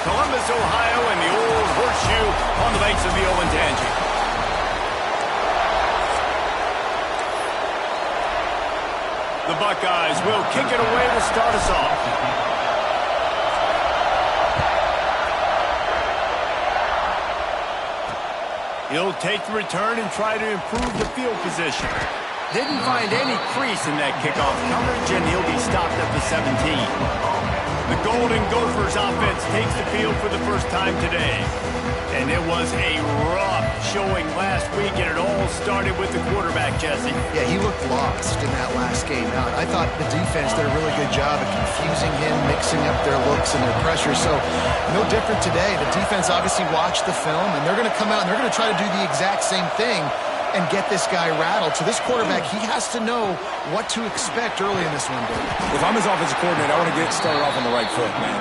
Columbus, Ohio, and the old horseshoe on the banks of the Olentangy. The Buckeyes will kick it away to start us off. He'll take the return and try to improve the field position. Didn't find any crease in that kickoff coverage, and he'll be stopped at the 17. The Golden Gophers offense takes the field for the first time today. And it was a rough showing last week, and it all started with the quarterback, Jesse. Yeah, he looked lost in that last game out. I thought the defense did a really good job of confusing him, mixing up their looks and their pressure. So no different today. The defense obviously watched the film, and they're going to come out and they're going to try to do the exact same thing and get this guy rattled. So this quarterback, he has to know what to expect early in this one, David. If I'm his offensive coordinator, I want to get started off on the right foot, man.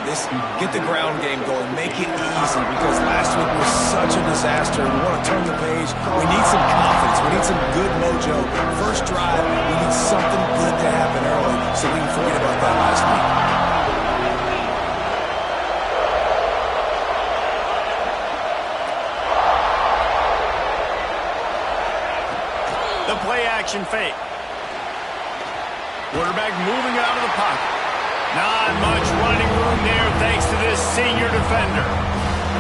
Get the ground game going. Make it easy, because last week was such a disaster. We want to turn the page. We need some confidence. We need some good mojo. First drive, we need something good to happen early so we can forget about that last week. The play-action fake. Quarterback moving out of the pocket. Not much running room there thanks to this senior defender.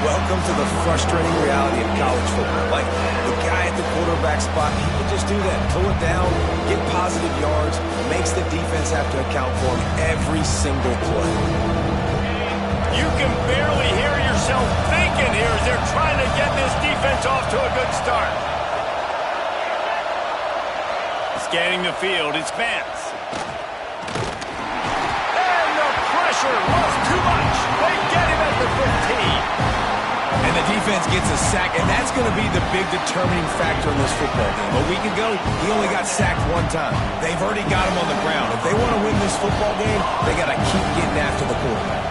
Welcome to the frustrating reality of college football. Like, the guy at the quarterback spot, he can just do that. Pull it down, get positive yards, makes the defense have to account for him every single play. You can barely hear yourself thinking here as they're trying to get this defense off to a good start. Scanning the field, it's Vance. And the pressure was too much. They get him at the 15. And the defense gets a sack, and that's going to be the big determining factor in this football game. A week ago, he only got sacked one time. They've already got him on the ground. If they want to win this football game, they got to keep getting after the quarterback.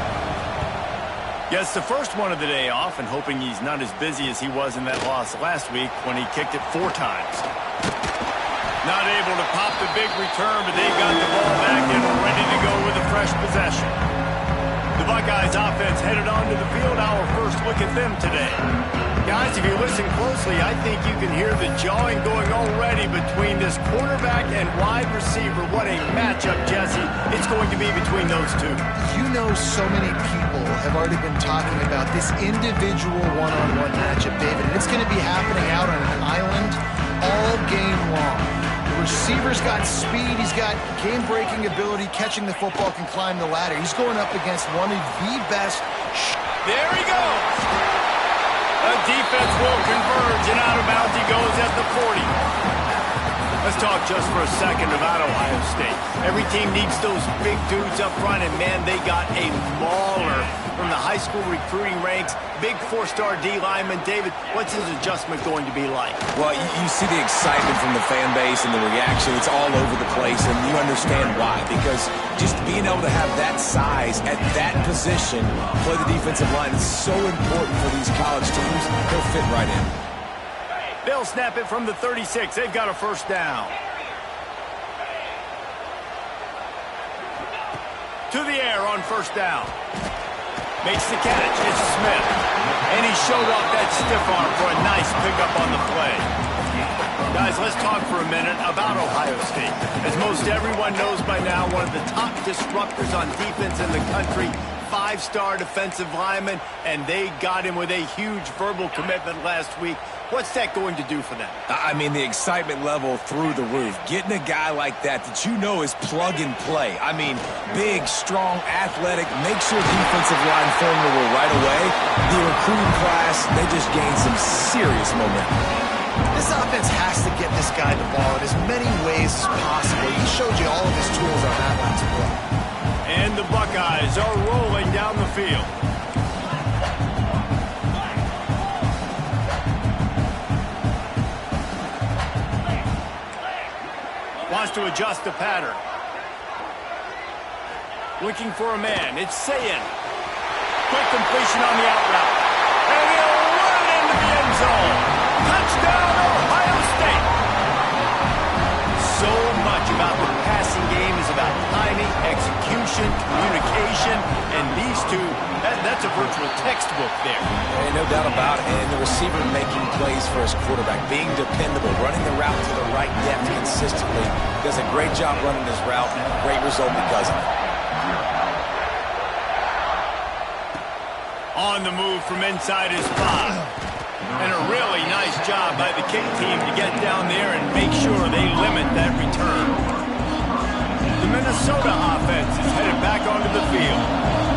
Gets the first one of the day off, and hoping he's not as busy as he was in that loss last week when he kicked it 4 times. Not able to pop the big return, but they got the ball back and ready to go with a fresh possession. The Buckeyes offense headed onto the field. Our first look at them today. Guys, if you listen closely, I think you can hear the jawing going already between this quarterback and wide receiver. What a matchup, Jesse, it's going to be between those two. You know, so many people have already been talking about this individual one-on-one matchup, David, and it's going to be happening out on an island all game long. The receiver's got speed, he's got game-breaking ability, catching the football, can climb the ladder. He's going up against one of the best. There he goes. The defense will converge, and out of bounds he goes at the 40. Let's talk just for a second about Ohio State. Every team needs those big dudes up front, and man, they got a mauler from the high school recruiting ranks. Big 4-star D lineman. David, what's his adjustment going to be like? Well, you see the excitement from the fan base and the reaction. It's all over the place, and you understand why. Because just being able to have that size at that position, play the defensive line, is so important for these college teams. He'll fit right in. They'll snap it from the 36. They've got a first down. To the air on first down. Makes the catch. It's Smith. And he showed off that stiff arm for a nice pickup on the play. Guys, let's talk for a minute about Ohio State. As most everyone knows by now, one of the top disruptors on defense in the country. 5-star defensive lineman, and they got him with a huge verbal commitment last week. What's that going to do for them? I mean, the excitement level through the roof. Getting a guy like that you know is plug and play. I mean, big, strong, athletic, makes your defensive line formidable right away. The recruiting class, they just gained some serious momentum. This offense has to get this guy the ball in as many ways as possible. He showed you all of his tools on that last play. And the Buckeyes are rolling down the field. Wants to adjust the pattern. Looking for a man. It's Sayin. Quick completion on the out route. And he'll run it into the end zone. Touchdown, Ohio State. So much about the passing game is about timing, execution, communication, and these two, that's a virtual textbook there. Yeah, no doubt about it. And the receiver making plays for his quarterback, being dependable, running the route to the right depth consistently. Does a great job running his route. Great result because of it. On the move from inside his 5. And a really nice job by the kick team to get down there and make sure they limit that return. The Minnesota offense is headed back onto the field.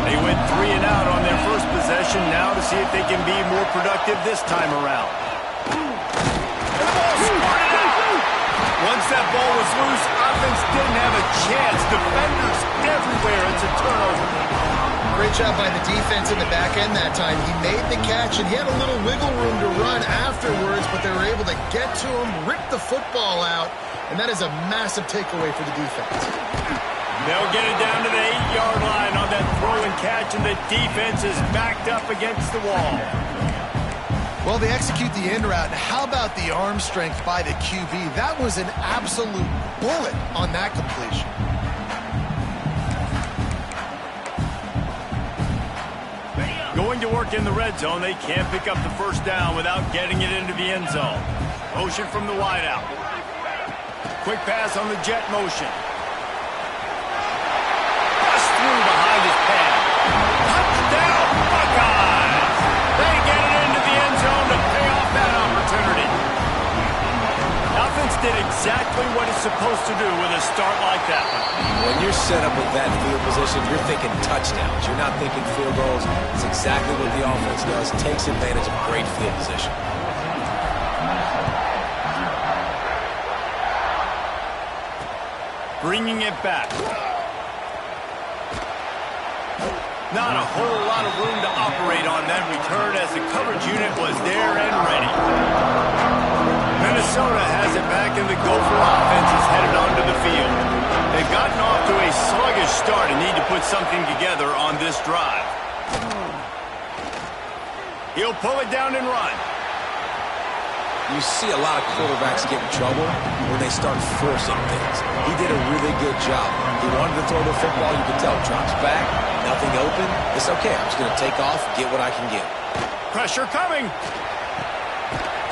They went 3 and out on their first possession, now to see if they can be more productive this time around. And the ball squirted out. Once that ball was loose, offense didn't have a chance. Defenders everywhere. It's a turnover. Great job by the defense in the back end that time. He made the catch, and he had a little wiggle room to run afterwards, but they were able to get to him, rip the football out, and that is a massive takeaway for the defense. They'll get it down to the 8-yard line on that throw and catch, and the defense is backed up against the wall. Well, they execute the in route. How about the arm strength by the QB? That was an absolute bullet on that completion. Going to work in the red zone, they can't pick up the first down without getting it into the end zone. Motion from the wideout. Quick pass on the jet motion. Bust through behind his pad. Touchdown, Buckeyes! They get it into the end zone to pay off that opportunity. Offense did exactly what it's supposed to do with a start like that one. When you're set up with that field position, you're thinking touchdowns. You're not thinking field goals. It's exactly what the offense does. Takes advantage of great field position. Bringing it back. Not a whole lot of room to operate on that return as the coverage unit was there and ready. Minnesota has it back, and the Gopher offense is headed onto the field. They've gotten off to a sluggish start and need to put something together on this drive. He'll pull it down and run. You see a lot of quarterbacks get in trouble when they start forcing things. He did a really good job. He wanted to throw the football. You can tell. Drops back, nothing open. It's okay. I'm just going to take off, get what I can get. Pressure coming.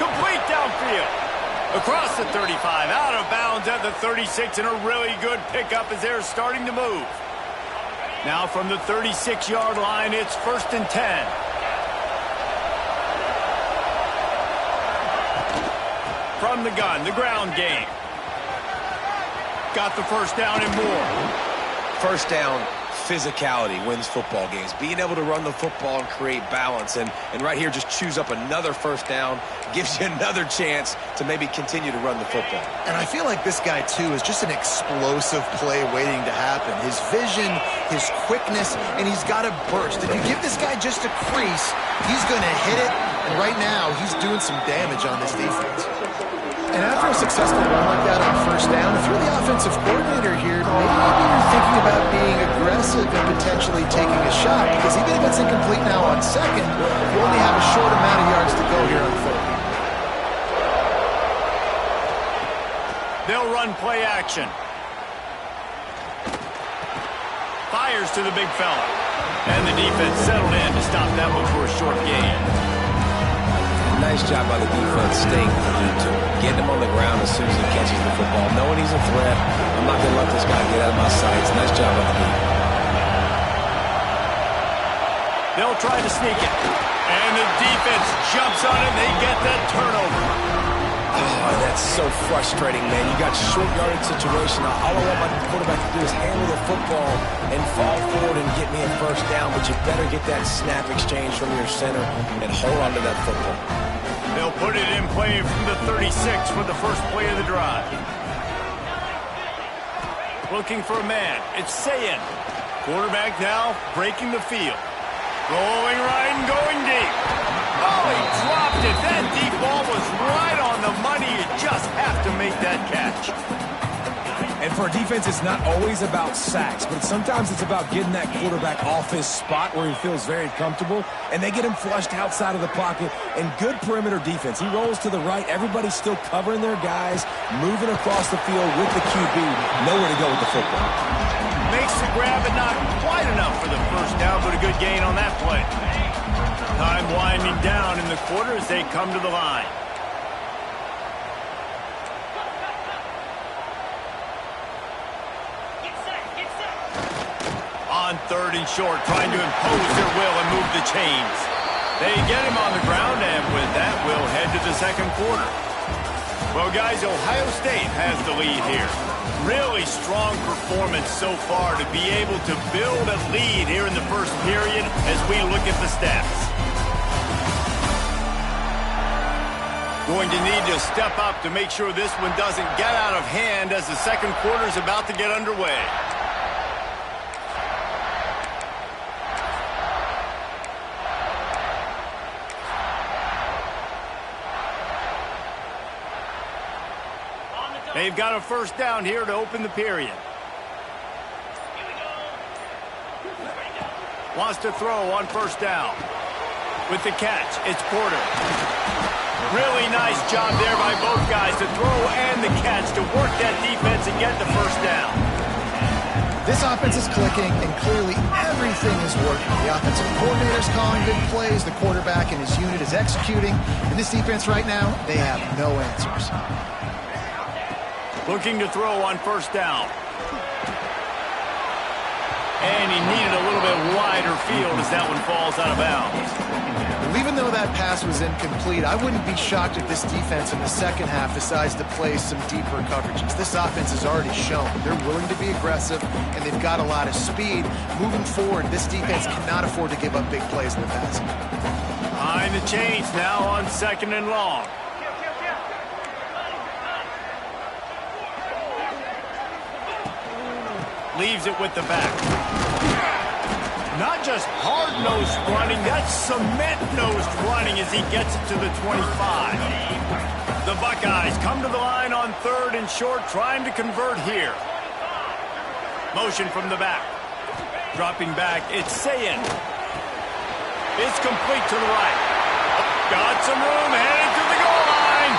Complete downfield. Across the 35, out of bounds at the 36, and a really good pickup as they're starting to move. Now from the 36-yard line, it's 1st and 10. From the gun, the ground game. Got the first down and more. First down, physicality wins football games. Being able to run the football and create balance. And right here, just choose up another first down. Gives you another chance to maybe continue to run the football. And I feel like this guy, too, is just an explosive play waiting to happen. His vision, his quickness, and he's got a burst. If you give this guy just a crease, he's going to hit it. And right now, he's doing some damage on this defense. And after a successful run like that on first down, if you're the offensive coordinator here, maybe you're thinking about being aggressive and potentially taking a shot, because even if it's incomplete now on second, you only have a short amount of yards to go here on third. They'll run play action. Fires to the big fella. And the defense settled in to stop that one for a short gain. Nice job by the defense staying glued to him. Getting him on the ground as soon as he catches the football. Knowing he's a threat. I'm not going to let this guy get out of my sights. Nice job by the defense. They'll try to sneak it. And the defense jumps on it. They get that turnover. Oh, that's so frustrating, man. You got short yardage situation. All I want my quarterback to do is handle the football and fall forward and get me a first down, but you better get that snap exchange from your center and hold on to that football. They'll put it in play from the 36 for the first play of the drive. Looking for a man. It's Sayin. Quarterback now breaking the field. Rolling right and going deep. Oh, he dropped it. That deep ball was right on the money. You just have to make that catch. And for a defense, it's not always about sacks, but sometimes it's about getting that quarterback off his spot where he feels very comfortable, and they get him flushed outside of the pocket. And good perimeter defense. He rolls to the right. Everybody's still covering their guys, moving across the field with the QB. Nowhere to go with the football. Makes the grab, but not quite enough for the first down, but a good gain on that play. Time winding down in the quarter as they come to the line. On 3rd and short, trying to impose their will and move the chains. They get him on the ground, and with that, we'll head to the second quarter. Well, guys, Ohio State has the lead here. Really strong performance so far to be able to build a lead here in the first period as we look at the stats. Going to need to step up to make sure this one doesn't get out of hand as the second quarter is about to get underway. They've got a first down here to open the period. Wants to throw on first down. With the catch, it's Porter. Really nice job there by both guys to throw and the catch to work that defense and get the first down. This offense is clicking, and clearly everything is working. The offensive coordinator is calling big plays. The quarterback and his unit is executing. And this defense right now, they have no answers. Looking to throw on first down. And he needed a little bit wider field as that one falls out of bounds. Well, even though that pass was incomplete, I wouldn't be shocked if this defense in the second half decides to play some deeper coverages. This offense has already shown they're willing to be aggressive, and they've got a lot of speed. Moving forward, this defense cannot afford to give up big plays in the passing. Behind the chains now on 2nd and long. Leaves it with the back. Not just hard-nosed running, that's cement-nosed running as he gets it to the 25. The Buckeyes come to the line on 3rd and short, trying to convert here. Motion from the back. Dropping back, it's Sayin. It's complete to the right. Got some room, headed to the goal line.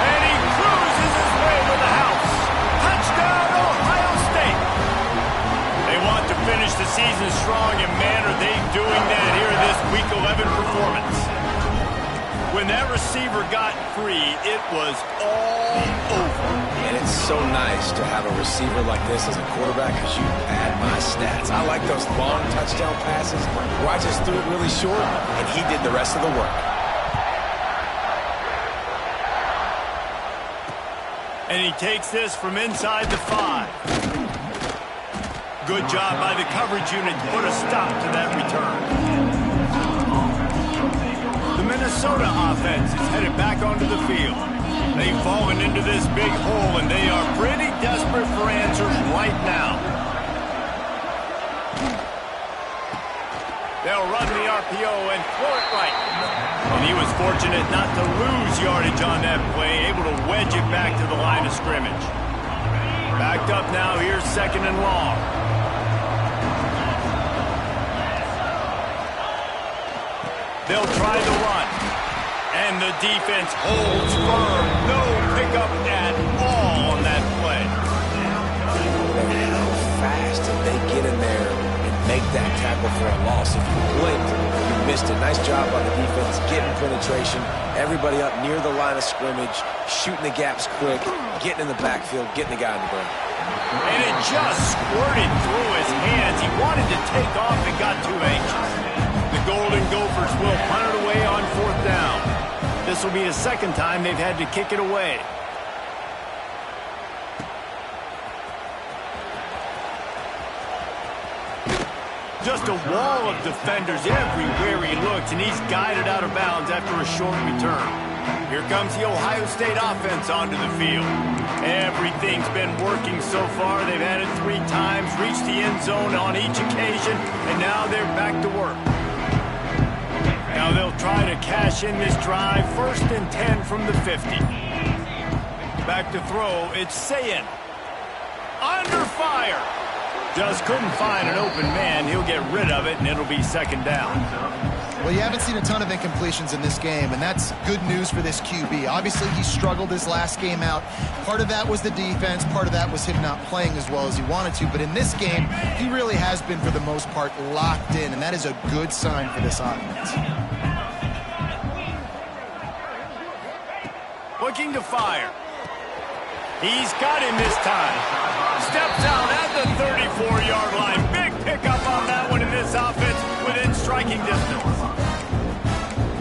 And he cruises his way to the house. Touchdown, Ohio State. They want to finish the season strong, and man, are they doing that here in this Week 11 performance. When that receiver got free, it was all over. And it's so nice to have a receiver like this as a quarterback because you add my stats. I like those long touchdown passes where I just threw it really short, and he did the rest of the work. And he takes this from inside the 5. Good job by the coverage unit to put a stop to that return. The Minnesota offense is headed back onto the field. They've fallen into this big hole, and they are pretty desperate for answers right now. They'll run the RPO and throw it right. And he was fortunate not to lose yardage on that play, able to wedge it back to the line of scrimmage. Backed up now, here's 2nd and long. They'll try the run. And the defense holds firm. No pickup at all on that play. How fast did they get in there and make that tackle for a loss? If you blinked, you missed it. Nice job by the defense, getting penetration. Everybody up near the line of scrimmage, shooting the gaps quick, getting in the backfield, getting the guy in the ground. And it just squirted through his hands. He wanted to take off and got too anxious. The Golden Gophers will punt it away on 4th down. This will be the second time they've had to kick it away. Just a wall of defenders everywhere he looks, and he's guided out of bounds after a short return. Here comes the Ohio State offense onto the field. Everything's been working so far. They've had it 3 times, reached the end zone on each occasion, and now they're back to work. Now they'll try to cash in this drive. 1st and 10 from the 50. Back to throw. It's Sayin. Under fire. Just couldn't find an open man. He'll get rid of it, and it'll be 2nd down. Well, you haven't seen a ton of incompletions in this game, and that's good news for this QB. Obviously, he struggled his last game out. Part of that was the defense. Part of that was him not playing as well as he wanted to. But in this game, he really has been, for the most part, locked in, and that is a good sign for this offense. Looking to fire. He's got him this time. Steps out at the 34-yard line. Big pickup on that one in this offense within striking distance.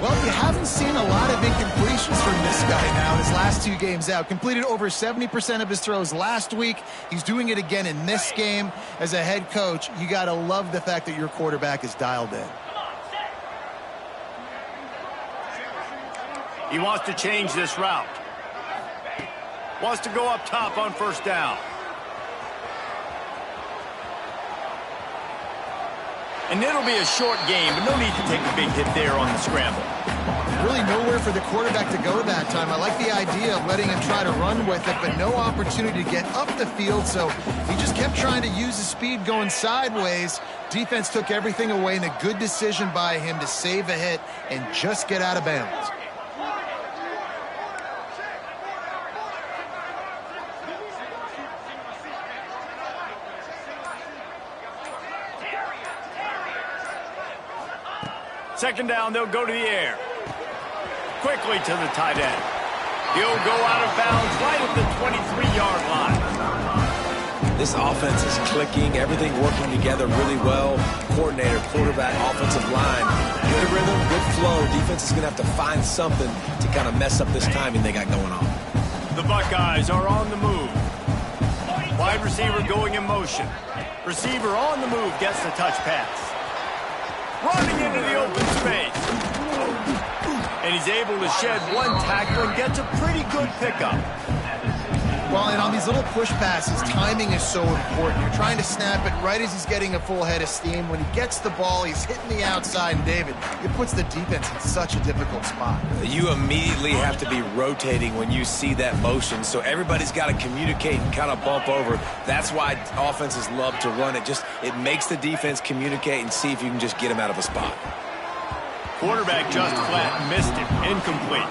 Well, you haven't seen a lot of incompletions from this guy now in his last 2 games out. Completed over 70% of his throws last week. He's doing it again in this game. As a head coach, you got to love the fact that your quarterback is dialed in. He wants to change this route. Wants to go up top on first down. And it'll be a short game, but no need to take a big hit there on the scramble. Really nowhere for the quarterback to go that time. I like the idea of letting him try to run with it, but no opportunity to get up the field, so he just kept trying to use his speed going sideways. Defense took everything away, and a good decision by him to save a hit and just get out of bounds. Second down, they'll go to the air. Quickly to the tight end. He'll go out of bounds right at the 23-yard line. This offense is clicking, everything working together really well. Coordinator, quarterback, offensive line. Good rhythm, good flow. Defense is going to have to find something to kind of mess up this timing they got going on. The Buckeyes are on the move. Wide receiver going in motion. Receiver on the move gets the touch pass. Running into the open space. And he's able to shed one tackle and gets a pretty good pickup. Well, and on these little push passes, timing is so important. You're trying to snap it right as he's getting a full head of steam. When he gets the ball, he's hitting the outside, and David, it puts the defense in such a difficult spot. You immediately have to be rotating when you see that motion, so everybody's got to communicate and kind of bump over. That's why offenses love to run it. It makes the defense communicate and see if you can just get him out of a spot. Quarterback just flat missed him. Incomplete.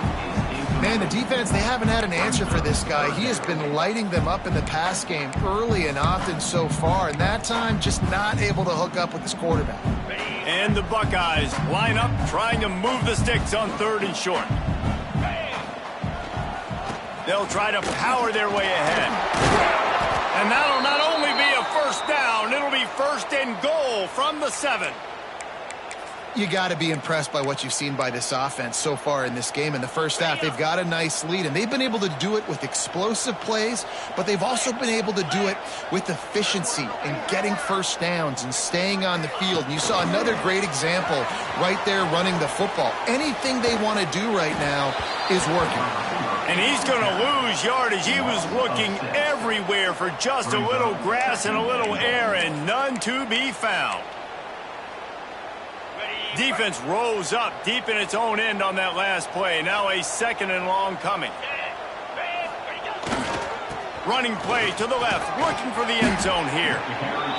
Man, the defense, they haven't had an answer for this guy. He has been lighting them up in the pass game early and often so far, and that time just not able to hook up with his quarterback. And the Buckeyes line up trying to move the sticks on 3rd and short. They'll try to power their way ahead. And that'll not only be a first down, it'll be 1st and goal from the 7. You got to be impressed by what you've seen by this offense so far in this game. In the first half, they've got a nice lead, and they've been able to do it with explosive plays, but they've also been able to do it with efficiency and getting first downs and staying on the field. And you saw another great example right there running the football. Anything they want to do right now is working. And he's going to lose yardage. He was looking everywhere for just a little grass and a little air, and none to be found. Defense rose up deep in its own end on that last play. Now a 2nd and long coming. Running play to the left, looking for the end zone here.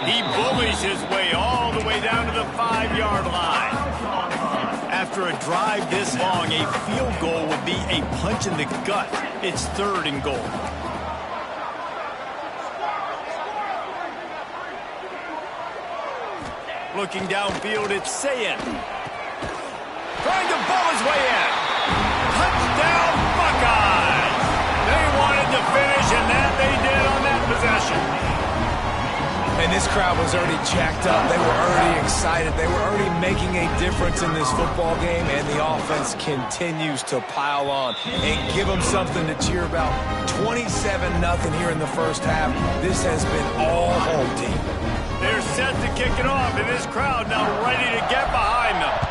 He bullies his way all the way down to the 5-yard line. After a drive this long, a field goal would be a punch in the gut. It's 3rd and goal. Looking downfield, it's Sayin. Trying to ball his way in. Touchdown, Buckeyes! They wanted to finish, and that they did on that possession. And this crowd was already jacked up. They were already excited. They were already making a difference in this football game, and the offense continues to pile on and give them something to cheer about. 27-0 here in the first half. This has been all home team. They're set to kick it off, and this crowd now ready to get behind them.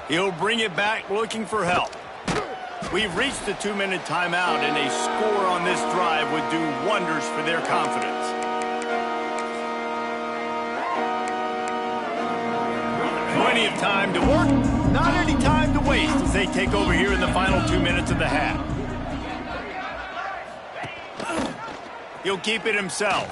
He'll bring it back looking for help. We've reached the 2-minute timeout, and a score on this drive would do wonders for their confidence. Plenty of time to work, not any time to waste as they take over here in the final 2 minutes of the half. He'll keep it himself.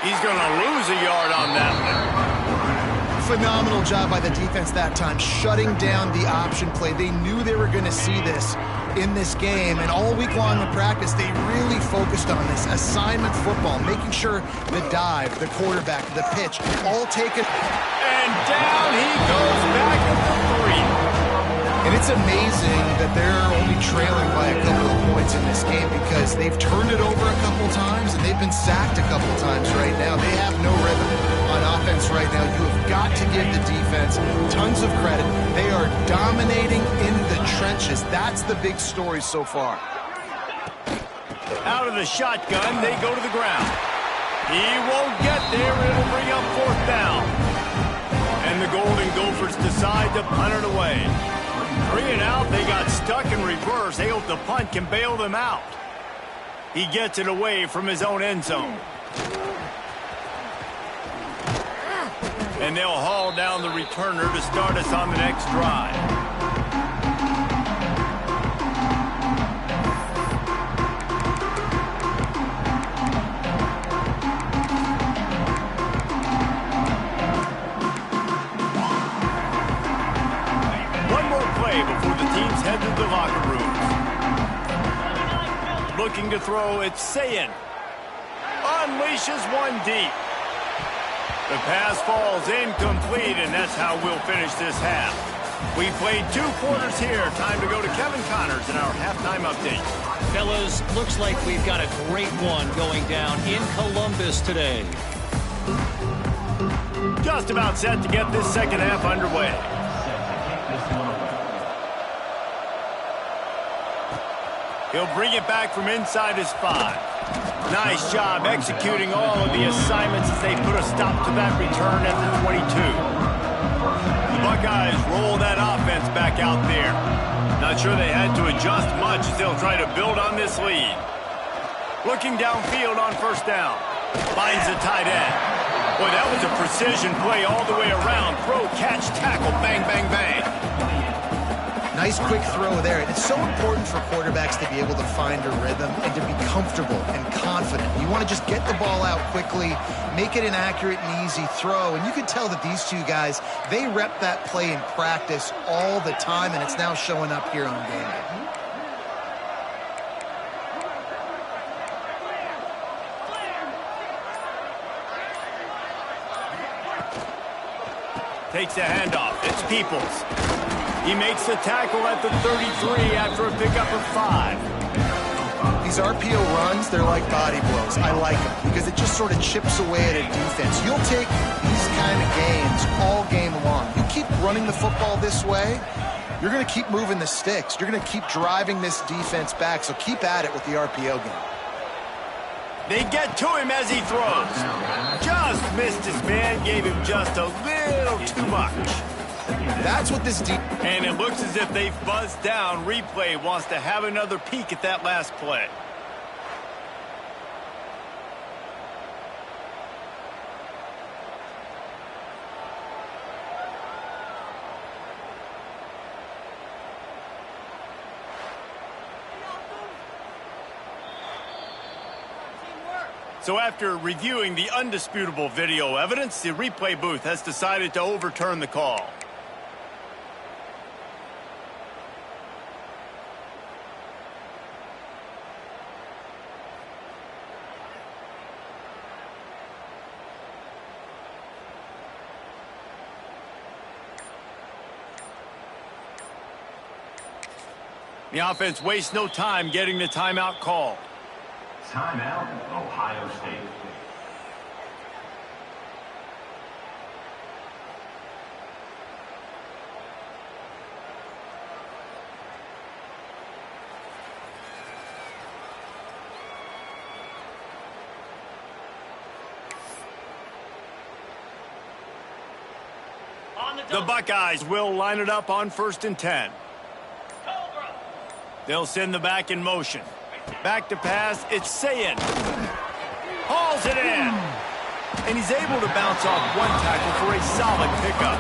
He's going to lose a yard on that one. Phenomenal job by the defense that time, shutting down the option play. They knew they were going to see this in this game, and all week long in practice, they really focused on this assignment football, making sure the dive, the quarterback, the pitch, all taken. And down he goes back at the 3. And it's amazing that they're only trailing by a couple of points in this game because they've turned it over a couple times and they've been sacked a couple times right now. They have no rhythm on offense right now. You have got to give the defense tons of credit. They are dominating in the trenches. That's the big story so far. Out of the shotgun, they go to the ground. He won't get there. It'll bring up 4th down. And the Golden Gophers decide to punt it away. 3 and out, they got stuck in reverse. They hope the punt can bail them out. He gets it away from his own end zone. And they'll haul down the returner to start us on the next drive. Before the teams head to the locker rooms. Looking to throw, it's Sayin. Unleashes one deep. The pass falls incomplete, and that's how we'll finish this half. We played 2 quarters here. Time to go to Kevin Connors in our halftime update. Fellas, looks like we've got a great one going down in Columbus today. Just about set to get this second half underway. He'll bring it back from inside his 5. Nice job executing all of the assignments as they put a stop to that return at the 22. The Buckeyes roll that offense back out there. Not sure they had to adjust much as they'll try to build on this lead. Looking downfield on 1st down. Finds the tight end. Boy, that was a precision play all the way around. Throw, catch, tackle, bang, bang, bang. Nice quick throw there. It's so important for quarterbacks to be able to find a rhythm and to be comfortable and confident. You want to just get the ball out quickly, make it an accurate and easy throw. And you can tell that these 2 guys, they rep that play in practice all the time, and it's now showing up here on game day. Takes the handoff. It's Peoples. He makes the tackle at the 33 after a pickup of 5. These RPO runs, they're like body blows. I like them because it just sort of chips away at a defense. You'll take these kind of games all game long. You keep running the football this way, you're going to keep moving the sticks. You're going to keep driving this defense back, so keep at it with the RPO game. They get to him as he throws. Just missed his man, gave him just a little too much. That's what this deep. And it looks as if they've buzzed down. Replay wants to have another peek at that last play. So after reviewing the undisputable video evidence, the replay booth has decided to overturn the call. The offense wastes no time getting the timeout called. Timeout, Ohio State. The Buckeyes will line it up on 1st and 10. They'll send the back in motion. Back to pass, it's Sayin. Hauls it in. And he's able to bounce off one tackle for a solid pickup.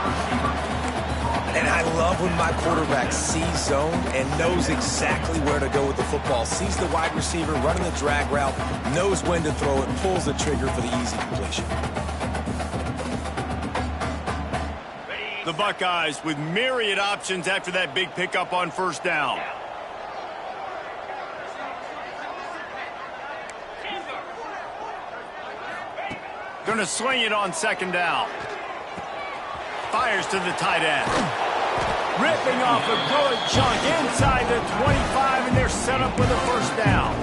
And I love when my quarterback sees zone and knows exactly where to go with the football. Sees the wide receiver running the drag route, knows when to throw it, pulls the trigger for the easy completion. The Buckeyes with myriad options after that big pickup on first down. Going to sling it on second down. Fires to the tight end. Ripping off a good chunk inside the 25, and they're set up with a first down.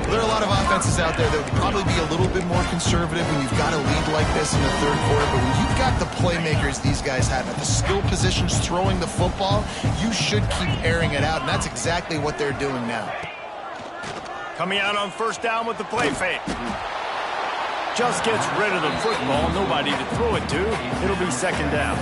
There are a lot of offenses out there that would probably be a little bit more conservative when you've got a lead like this in the third quarter, but when you've got the playmakers these guys have at the skill positions throwing the football, you should keep airing it out, and that's exactly what they're doing now. Coming out on first down with the play fake. Just gets rid of the football, nobody to throw it to. It'll be second down.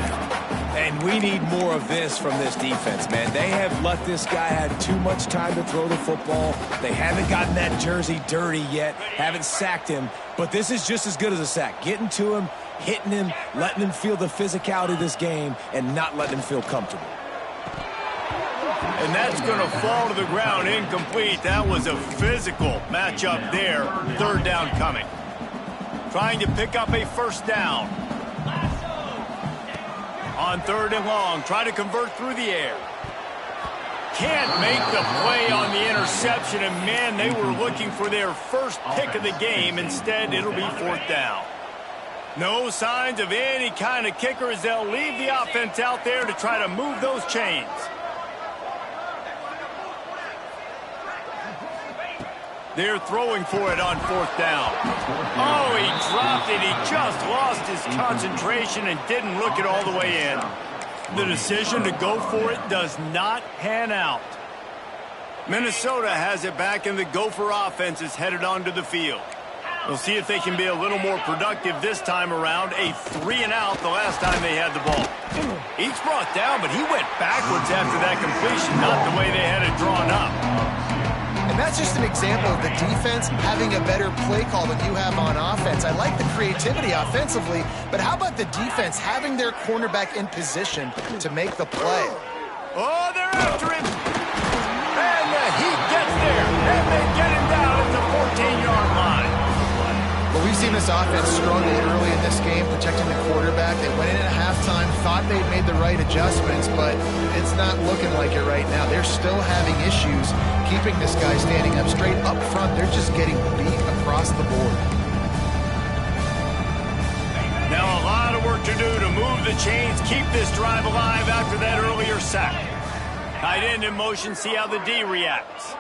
And we need more of this from this defense, man. They have let this guy have too much time to throw the football. They haven't gotten that jersey dirty yet, haven't sacked him, but this is just as good as a sack. Getting to him, hitting him, letting him feel the physicality of this game, and not letting him feel comfortable. And that's going to fall to the ground incomplete. That was a physical matchup there. Third down coming. Trying to pick up a first down. On third and long, try to convert through the air. Can't make the play on the interception, and man, they were looking for their first pick of the game. Instead, it'll be fourth down. No signs of any kind of kicker as they'll leave the offense out there to try to move those chains. They're throwing for it on fourth down. Oh, he dropped it. He just lost his concentration and didn't look it all the way in. The decision to go for it does not pan out. Minnesota has it back, and the Gopher offense is headed onto the field. We'll see if they can be a little more productive this time around. A 3-and-out the last time they had the ball. Each brought down, but he went backwards after that completion, not the way they had it drawn up. And that's just an example of the defense having a better play call than you have on offense. I like the creativity offensively, but how about the defense having their cornerback in position to make the play? Oh, they're after him. And the Heat gets there. And they get him down at the 14-yard line. Well, we've seen this offense struggle early in this game, protecting the quarterback. They went in at halftime, thought they'd made the right adjustments, but it's not looking like it right now. They're still having issues keeping this guy standing up straight up front. They're just getting beat across the board. Now a lot of work to do to move the chains, keep this drive alive after that earlier sack. Tight end in motion, see how the D reacts.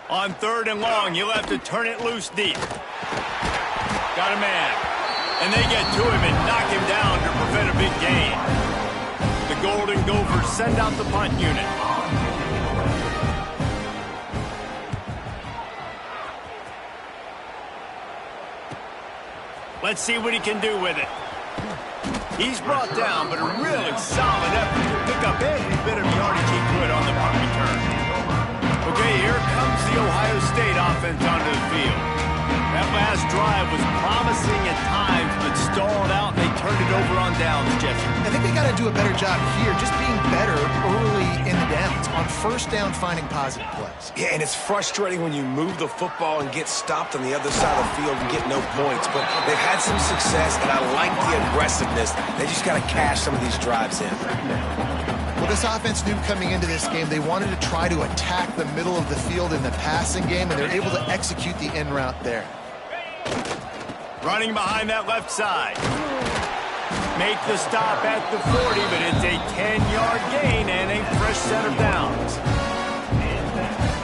On third and long, you'll have to turn it loose deep. Got a man. And they get to him and knock him down to prevent a big gain. The Golden Gophers send out the punt unit. Let's see what he can do with it. He's brought down, but a really solid effort to pick up every bit of yardage he could on the punt return. Okay, here comes the Ohio State offense onto the field. That last drive was promising at times, but stalled out, and they turned it over on downs, Jesse. I think they got to do a better job here, just being better early in the downs, on first down finding positive plays. Yeah, and it's frustrating when you move the football and get stopped on the other side of the field and get no points, but they've had some success, and I like the aggressiveness. They just got to cash some of these drives in. Well, this offense knew coming into this game they wanted to try to attack the middle of the field in the passing game, and they're able to execute the in route there. Running behind that left side. Make the stop at the 40, but it's a 10-yard gain and a fresh set of downs.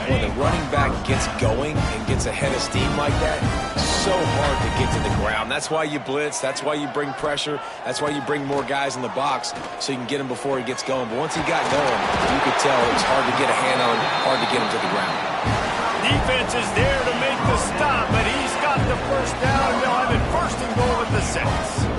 When the running back gets going and gets ahead of steam like that, so hard to get to the ground. That's why you blitz. That's why you bring pressure. That's why you bring more guys in the box so you can get him before he gets going. But once he got going, you could tell it was hard to get a hand on him, hard to get him to the ground. Defense is there to make the stop, but he's got the first down, and they'll have it first and goal at the 6.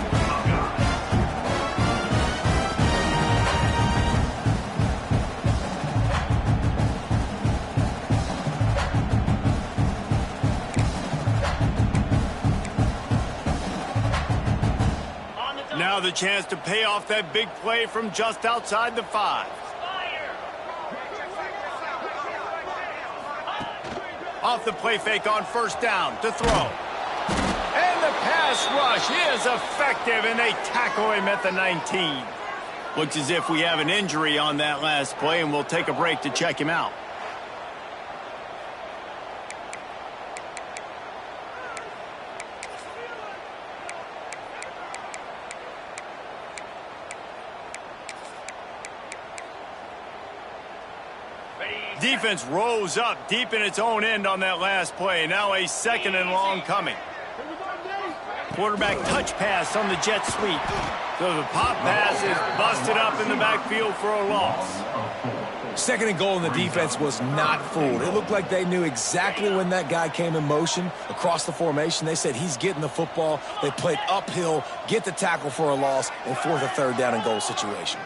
Now the chance to pay off that big play from just outside the 5. Off the play fake on first down to throw. And the pass rush is effective, and they tackle him at the 19. Looks as if we have an injury on that last play, and we'll take a break to check him out. Defense rose up deep in its own end on that last play. Now a 2nd and long coming. Quarterback touch pass on the jet sweep. So the pop pass is busted up in the backfield for a loss. 2nd and goal, and the defense was not fooled. It looked like they knew exactly when that guy came in motion across the formation. They said he's getting the football. They played uphill, get the tackle for a loss, and force a 3rd down and goal situation.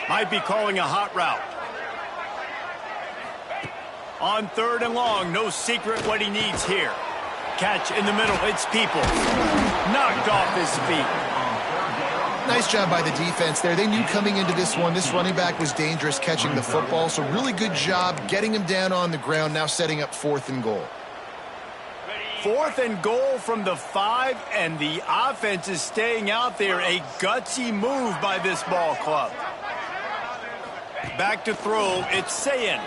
Might be calling a hot route. On 3rd and long, no secret what he needs here. Catch in the middle, it's Peoples. Knocked off his feet. Nice job by the defense there. They knew coming into this one, this running back was dangerous catching the football, so really good job getting him down on the ground, now setting up 4th and goal. 4th and goal from the 5, and the offense is staying out there. A gutsy move by this ball club. Back to throw, it's Sayin.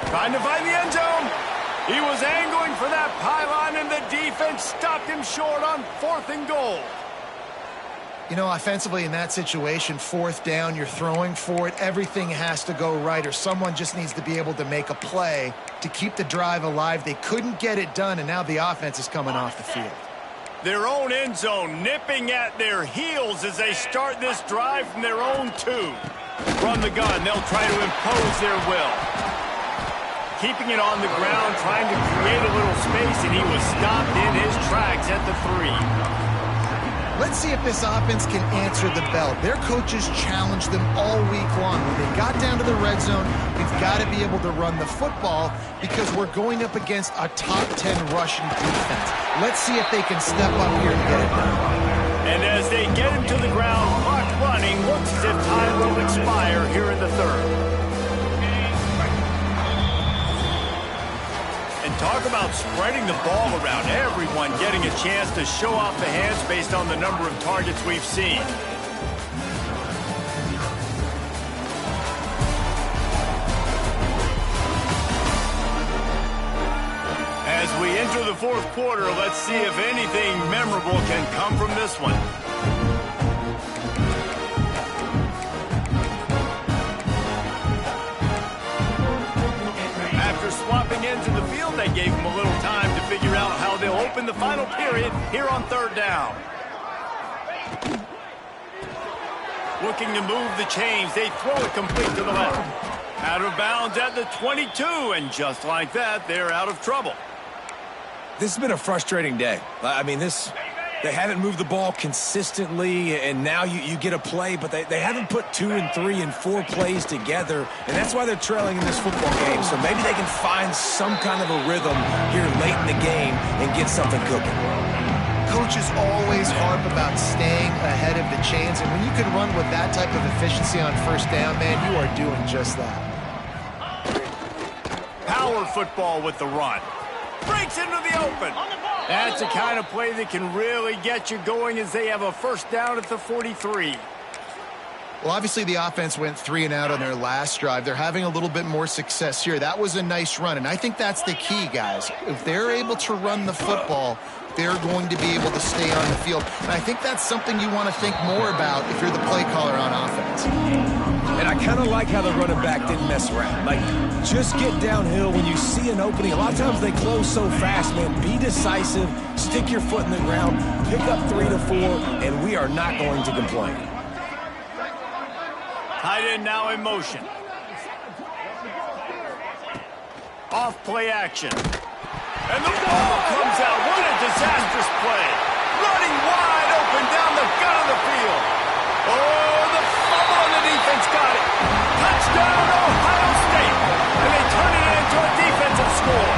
Trying to find the end zone. He was angling for that pylon, and the defense stopped him short on 4th and goal. You know, offensively in that situation, 4th down, you're throwing for it. Everything has to go right, or someone just needs to be able to make a play to keep the drive alive. They couldn't get it done, and now the offense is coming off the field. Their own end zone nipping at their heels as they start this drive from their own 2. From the gun, they'll try to impose their will. Keeping it on the ground, trying to create a little space, and he was stopped in his tracks at the 3. Let's see if this offense can answer the bell. Their coaches challenged them all week long. When they got down to the red zone, we've got to be able to run the football because we're going up against a top 10 Russian defense. Let's see if they can step up here and get it done. And as they get him to the ground, clock running, looks as if time will expire here in the 3rd. And talk about spreading the ball around. Everyone getting a chance to show off the hands based on the number of targets we've seen. As we enter the 4th quarter, let's see if anything memorable can come from this one. After swapping into the field, they gave him a little time to figure out how they'll open the final period here on 3rd down. Looking to move the chains, they throw it complete to the left. Out of bounds at the 22, and just like that, they're out of trouble. This has been a frustrating day. I mean, they haven't moved the ball consistently, and now you get a play, but they haven't put 2 and 3 and 4 plays together, and that's why they're trailing in this football game. So maybe they can find some kind of a rhythm here late in the game and get something cooking. Coaches always harp about staying ahead of the chains, and when you can run with that type of efficiency on 1st down, man, you are doing just that. Power football with the run. Breaks into the open. That's the kind of play that can really get you going as they have a 1st down at the 43. Well, obviously the offense went 3 and out on their last drive. They're having a little bit more success here. That was a nice run, and I think that's the key, guys. If they're able to run the football, they're going to be able to stay on the field. And I think that's something you want to think more about if you're the play caller on offense. And I kind of like how the running back didn't mess around. Like, just get downhill when you see an opening. A lot of times they close so fast, man. Be decisive, stick your foot in the ground, pick up 3 to 4, and we are not going to complain. Tight end now in motion. Off play action. And the ball comes out. What a disastrous play. Running wide open down the gut of the field. Oh, the fumble on the defense got it. Touchdown, Ohio State. And they turn it into a defensive score.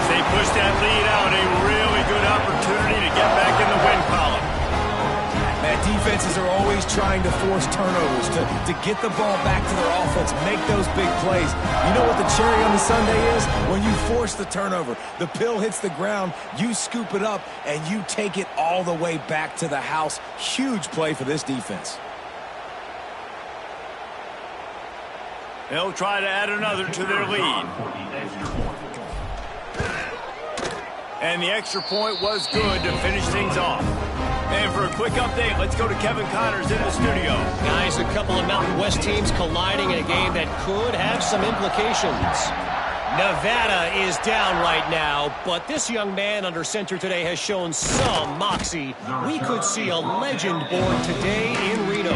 As they push that lead out, a really good opportunity to get back in the win column. Man, defenses are always trying to force turnovers, to get the ball back to their offense, make those big plays. You know what the cherry on the sundae is? When you force the turnover, the pill hits the ground, you scoop it up, and you take it all the way back to the house. Huge play for this defense. They'll try to add another to their lead. And the extra point was good to finish things off. And for a quick update, let's go to Kevin Connors in the studio. Guys, a couple of Mountain West teams colliding in a game that could have some implications. Nevada is down right now, but this young man under center today has shown some moxie. We could see a legend born today in Reno.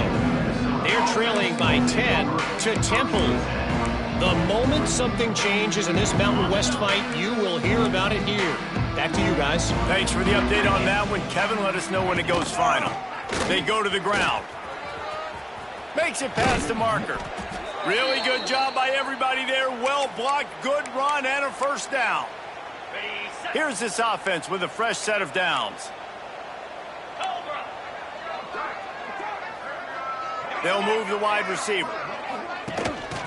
They're trailing by 10 to Temple. The moment something changes in this Mountain West fight, you will hear about it here. Back to you guys. Thanks for the update on that one. Kevin, let us know when it goes final. They go to the ground. Makes it past the marker. Really good job by everybody there. Well blocked, good run, and a first down. Here's this offense with a fresh set of downs. They'll move the wide receiver.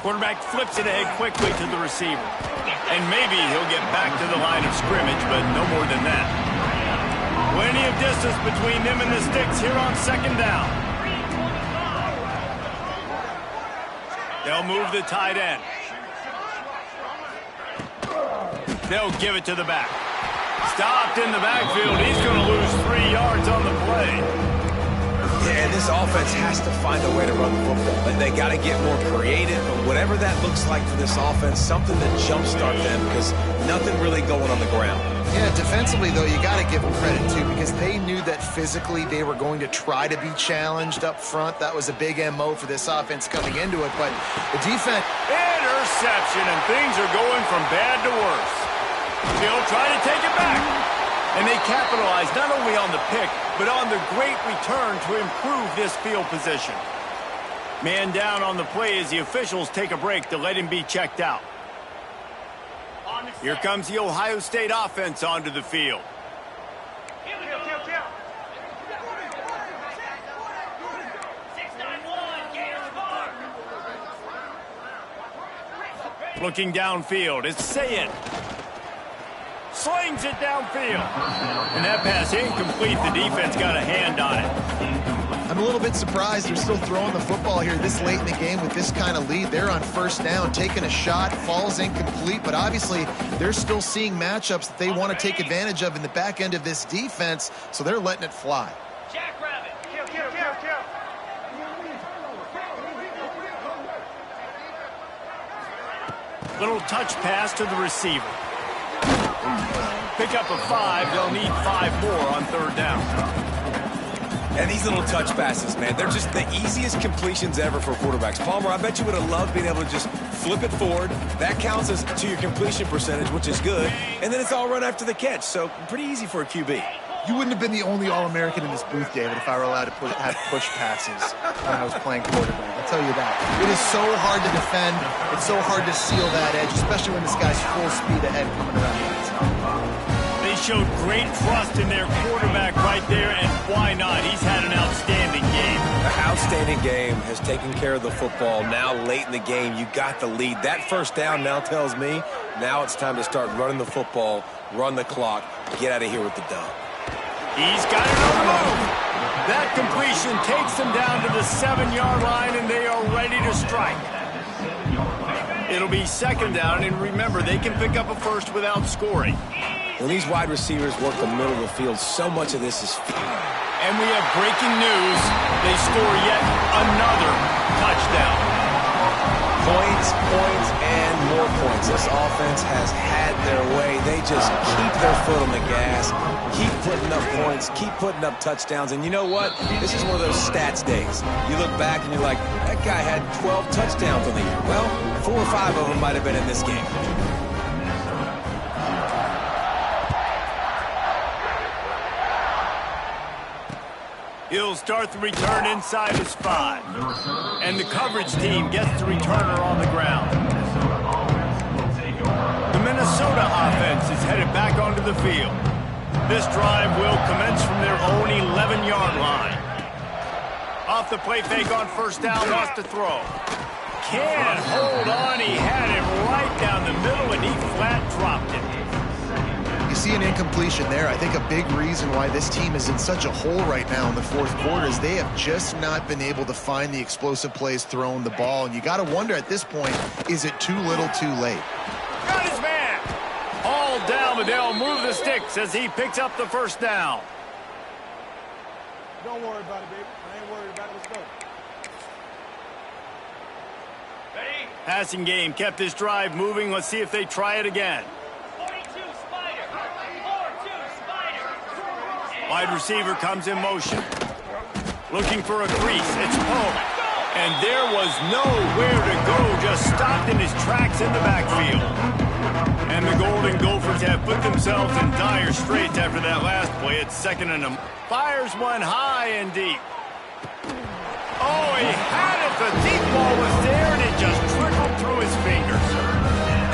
Quarterback flips it ahead quickly to the receiver. And maybe he'll get back to the line of scrimmage, but no more than that. Plenty of distance between them and the sticks here on second down. They'll move the tight end. They'll give it to the back. Stopped in the backfield. He's going to lose 3 yards on the play. Yeah, this offense has to find a way to run the football. They got to get more creative, but whatever that looks like for this offense, something to jumpstart them because nothing really going on the ground. Yeah, defensively, though, you got to give them credit, too, because they knew that physically they were going to try to be challenged up front. That was a big MO for this offense coming into it, but the defense... Interception, and things are going from bad to worse. They'll try to take it back. And they capitalize not only on the pick, but on the great return to improve this field position. Man down on the play as the officials take a break to let him be checked out. Here comes the Ohio State offense onto the field. Looking downfield, it's Sayed. Slings it downfield. And that pass incomplete. The defense got a hand on it. I'm a little bit surprised they're still throwing the football here this late in the game with this kind of lead. They're on first down, taking a shot, falls incomplete, but obviously they're still seeing matchups that they want to take advantage of in the back end of this defense, so they're letting it fly. Jackrabbit. Kill. Little touch pass to the receiver. Pick up a 5. They'll need 5 more on third down. And these little touch passes, man, they're just the easiest completions ever for quarterbacks. Palmer, I bet you would have loved being able to just flip it forward. That counts as to your completion percentage, which is good. And then it's all run after the catch, so pretty easy for a QB. You wouldn't have been the only All-American in this booth, David, if I were allowed to have push passes when I was playing quarterback. I'll tell you that. It is so hard to defend. It's so hard to seal that edge, especially when this guy's full speed ahead coming around the outside. They showed great trust in their quarterback right there, and why not? He's had an outstanding game. An outstanding game, has taken care of the football. Now late in the game, you got the lead. That first down now tells me now it's time to start running the football, run the clock, get out of here with the dub. He's got it on the move. That completion takes them down to the 7-yard line, and they are ready to strike. It'll be second down, and remember, they can pick up a first without scoring. When these wide receivers work the middle of the field, so much of this is... And we have breaking news. They score yet another touchdown. Points, and more points. This offense has had their way. They just keep their foot on the gas, keep putting up points, keep putting up touchdowns. And you know what? This is one of those stats days. You look back and you're like, that guy had 12 touchdowns on the year. Well, 4 or 5 of them might have been in this game. He'll start the return inside his 5. And the coverage team gets the returner on the ground. The Minnesota offense is headed back onto the field. This drive will commence from their own 11-yard line. Off the play fake on first down, wants to throw. Can't hold on. He had it right down the middle, and he flat dropped it. You see an incompletion there. I think a big reason why this team is in such a hole right now in the fourth quarter is they have just not been able to find the explosive plays throwing the ball. And you got to wonder at this point, is it too little too late? Got his man. All down, but they'll move the sticks as he picks up the first down. Don't worry about it, baby. I ain't worried about it. Let's go. Passing game kept this drive moving. Let's see if they try it again. Wide receiver comes in motion. Looking for a crease. It's Poe. And there was nowhere to go. Just stopped in his tracks in the backfield. And the Golden Gophers have put themselves in dire straits after that last play. It's second and a... Fires one high and deep. Oh, he had it. The deep ball was there, and it just trickled through his fingers.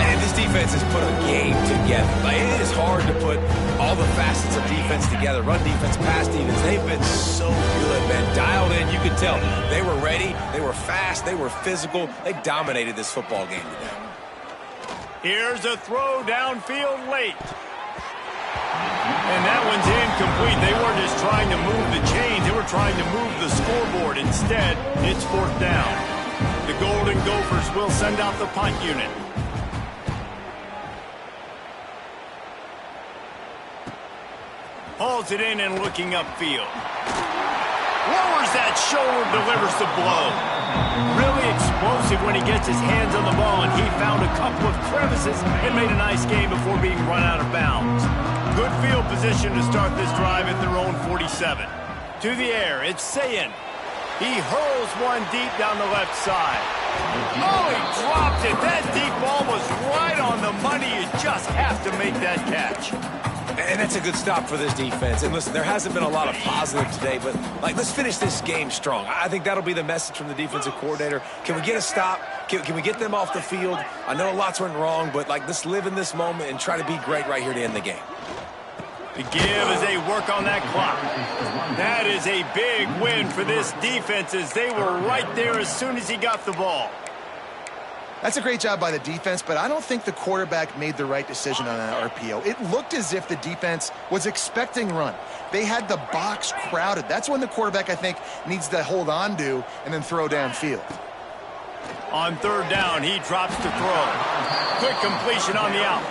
And this defense has put a game together. Like, it is hard to put all the facets of defense together. Run defense, pass defense. They've been so good, man. Dialed in, you could tell. They were ready. They were fast. They were physical. They dominated this football game today. Here's a throw downfield late. And that one's incomplete. They weren't just trying to move the chains. They were trying to move the scoreboard. Instead, it's fourth down. The Golden Gophers will send out the punt unit. Hauls it in and looking upfield. Lowers that shoulder, delivers the blow. Really explosive when he gets his hands on the ball, and he found a couple of crevices and made a nice game before being run out of bounds. Good field position to start this drive at their own 47. To the air, it's Sayin. He hurls one deep down the left side. Oh, he dropped it. That deep ball was right on the money. You just have to make that catch. And that's a good stop for this defense. And listen, there hasn't been a lot of positive today, but let's finish this game strong. I think that'll be the message from the defensive coordinator. Can we get a stop? Can we get them off the field? I know lots went wrong, but let's live in this moment and try to be great right here to end the game. The give as they work on that clock. That is a big win for this defense as they were right there as soon as he got the ball. That's a great job by the defense, but I don't think the quarterback made the right decision on that RPO. It looked as if the defense was expecting run. They had the box crowded. That's when the quarterback, I think, needs to hold on to and then throw downfield. On third down, he drops to throw. Quick completion on the out.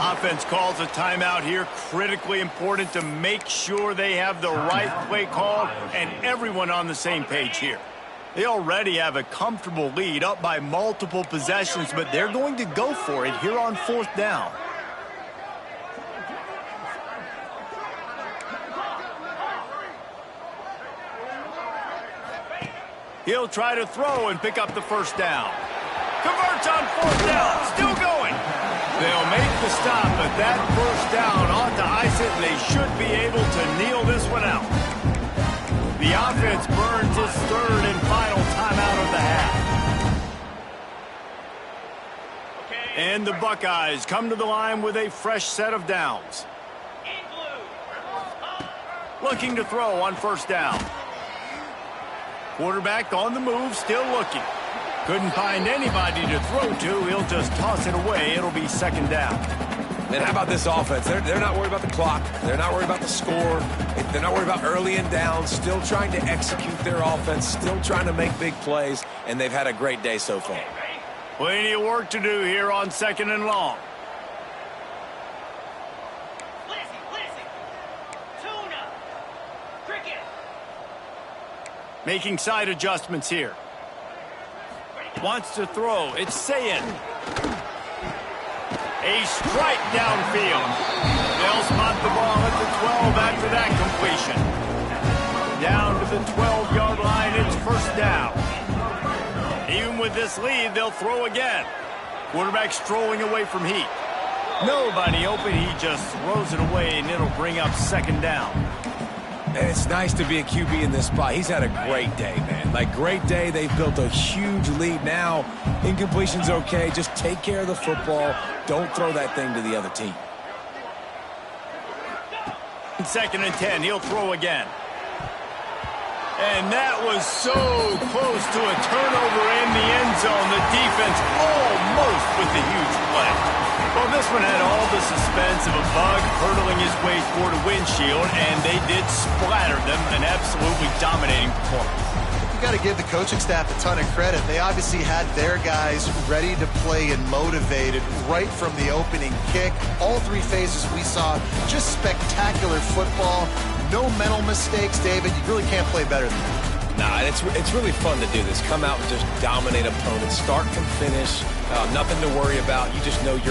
Offense calls a timeout here. Critically important to make sure they have the right play called and everyone on the same page here. They already have a comfortable lead up by multiple possessions, but they're going to go for it here on fourth down. He'll try to throw and pick up the first down. Converts on fourth down. Still going. They'll make the stop, but that first down ought to ice it, and they should be able to kneel this one out. The offense burns its third and final timeout of the half. And the Buckeyes come to the line with a fresh set of downs. Looking to throw on first down. Quarterback on the move, still looking. Couldn't find anybody to throw to. He'll just toss it away. It'll be second down. And how about this offense? They're not worried about the clock. They're not worried about the score. They're not worried about early and down. Still trying to execute their offense. Still trying to make big plays. And they've had a great day so far. Plenty of work to do here on second and long. Making side adjustments here. Wants to throw. It's Sayin. A strike downfield. They'll spot the ball at the 12 after that completion. Down to the 12-yard line, it's first down. Even with this lead, they'll throw again. Quarterback strolling away from heat. Nobody open, he just throws it away, and it'll bring up second down. And it's nice to be a QB in this spot. He's had a great day, man. Great day. They've built a huge lead now. Incompletion's okay. Just take care of the football. Don't throw that thing to the other team. Second and 10. He'll throw again. And that was so close to a turnover in the end zone. The defense almost with the huge play. Well, this one had all the suspense of a bug hurtling his way toward a windshield, and they did splatter them, an absolutely dominating performance. You got to give the coaching staff a ton of credit. They obviously had their guys ready to play and motivated right from the opening kick. All three phases we saw just spectacular football. No mental mistakes, David. You really can't play better than that. Nah, it's really fun to do this. Come out and just dominate opponents, start to finish. Nothing to worry about. You just know you're